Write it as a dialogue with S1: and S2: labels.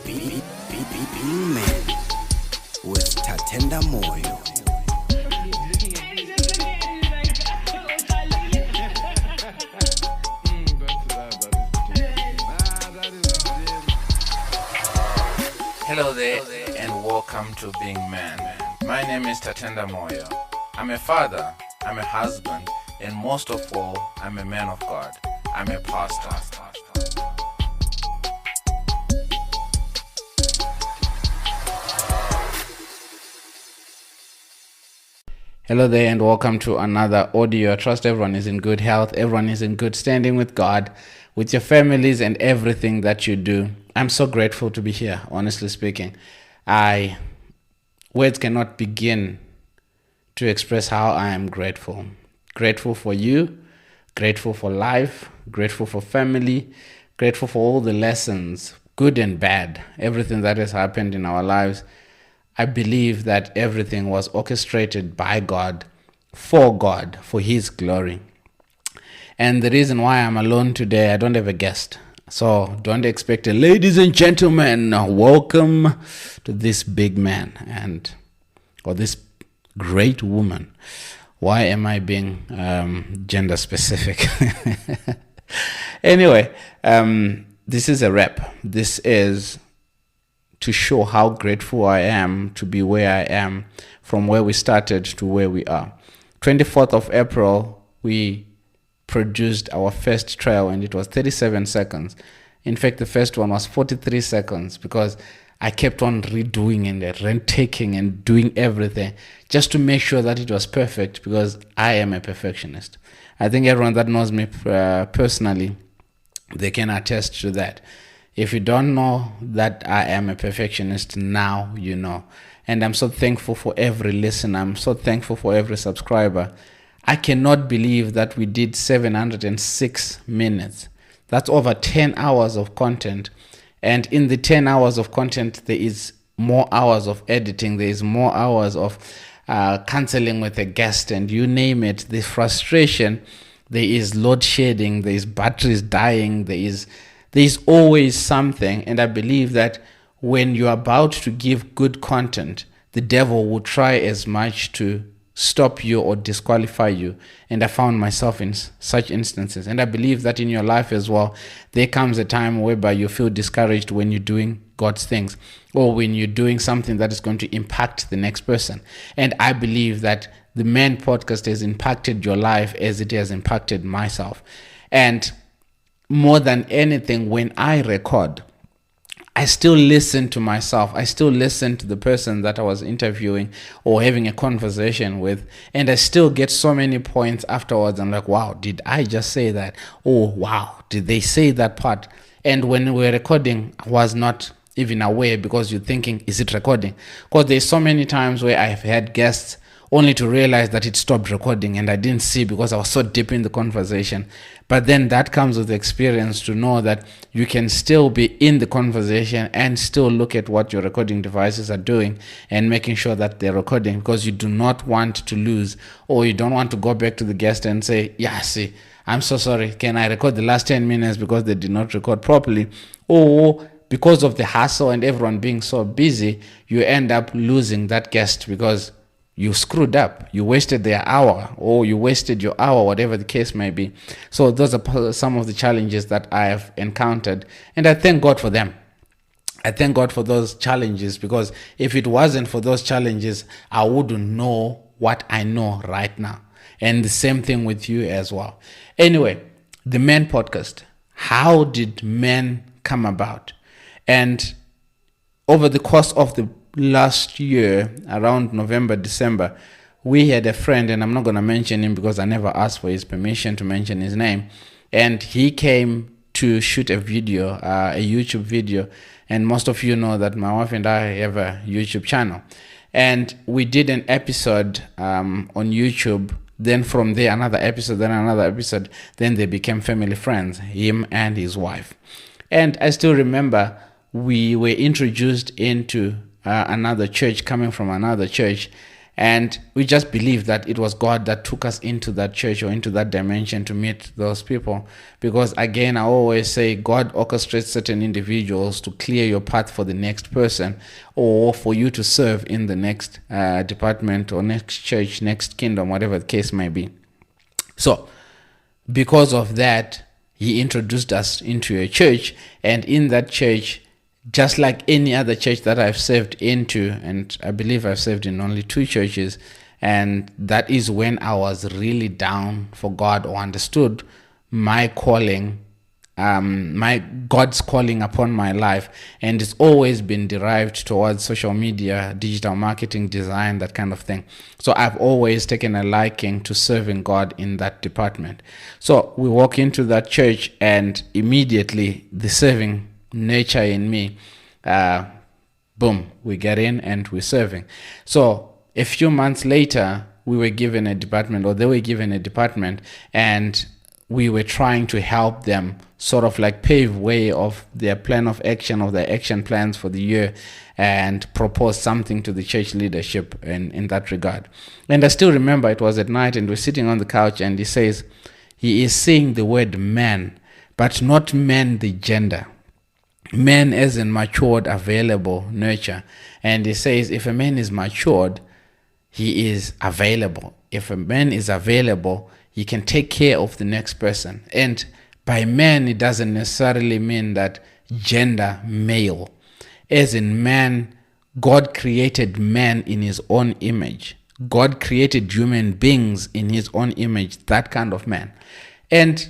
S1: Being Man with Tatenda Moyo.
S2: Hello there and welcome to Being Man. My name is Tatenda Moyo. I'm a father, I'm a husband, and most of all, I'm a man of God. I'm a pastor. Hello there and welcome to another audio. I trust everyone is in good health, everyone is in good standing with God, with your families and everything that you do. I'm so grateful to be here, honestly speaking. Words cannot begin to express how I am grateful. Grateful for you, grateful for life, grateful for family, grateful for all the lessons, good and bad, everything that has happened in our lives. I believe that everything was orchestrated by God, for His glory. And the reason why I'm alone today, I don't have a guest. So don't expect a ladies and gentlemen, welcome to this big man or this great woman. Why am I being gender specific? Anyway, this is a rap. This is to show how grateful I am to be where I am, from where we started to where we are. 24th of April, we produced our first trail and it was 37 seconds. In fact, the first one was 43 seconds because I kept on redoing and rentaking and doing everything just to make sure that it was perfect, because I am a perfectionist. I think everyone that knows me personally, they can attest to that. If you don't know that I am a perfectionist, now you know. And I'm so thankful for every listener. I'm so thankful for every subscriber. I cannot believe that we did 706 minutes. That's over 10 hours of content. And in the 10 hours of content, there is more hours of editing. There is more hours of cancelling with a guest, and you name it. The frustration, there is load shedding, there is batteries dying, there's always something. And I believe that when you're about to give good content, the devil will try as much to stop you or disqualify you. And I found myself in such instances. And I believe that in your life as well, there comes a time whereby you feel discouraged when you're doing God's things, or when you're doing something that is going to impact the next person. And I believe that the Man Podcast has impacted your life as it has impacted myself. And more than anything, when I record, I still listen to myself. I still listen to the person that I was interviewing or having a conversation with. And I still get so many points afterwards. I'm like, wow, did I just say that? Oh, wow, did they say that part? And when we were recording, I was not even aware, because you're thinking, is it recording? Because there's so many times where I've had guests only to realize that it stopped recording and I didn't see because I was so deep in the conversation. But then that comes with experience, to know that you can still be in the conversation and still look at what your recording devices are doing and making sure that they're recording, because you do not want to lose, or you don't want to go back to the guest and say, yeah, see, I'm so sorry, can I record the last 10 minutes because they did not record properly? Or because of the hassle and everyone being so busy, you end up losing that guest because you screwed up, you wasted their hour, or you wasted your hour, whatever the case may be. So those are some of the challenges that I have encountered, and I thank God for them. I thank God for those challenges, because if it wasn't for those challenges, I wouldn't know what I know right now. And the same thing with you as well. Anyway, the Men Podcast. How did men come about? And over the course of the last year, around November, December, we had a friend, and I'm not going to mention him because I never asked for his permission to mention his name. And he came to shoot a video, a YouTube video. And most of you know that my wife and I have a YouTube channel. And we did an episode on YouTube. Then from there, another episode, then another episode. Then they became family friends, him and his wife. And I still remember we were introduced into another church, coming from another church, And we just believe that it was God that took us into that church or into that dimension to meet those people. Because again, I always say God orchestrates certain individuals to clear your path for the next person, or for you to serve in the next department or next church, next kingdom, whatever the case may be. So because of that, he introduced us into a church, and in that church, just like any other church that I've served into, and I believe I've served in only 2 churches, and that is when I was really down for God, or understood my calling, my God's calling upon my life, and it's always been derived towards social media, digital marketing, design, that kind of thing. So I've always taken a liking to serving God in that department. So we walk into that church, and immediately the serving nature in me, boom, we get in and we're serving. So a few months later, we were given a department, or they were given a department, and we were trying to help them sort of like pave way of their plan of action, of their action plans for the year, and propose something to the church leadership in that regard. And I still remember it was at night, and we're sitting on the couch, and he says, he is saying the word man, but not man the gender. Man as in matured, available, nurture. And he says if a man is matured, he is available. If a man is available, he can take care of the next person. And by man, it doesn't necessarily mean that gender male. As in man, God created man in his own image. God created human beings in his own image, that kind of man. And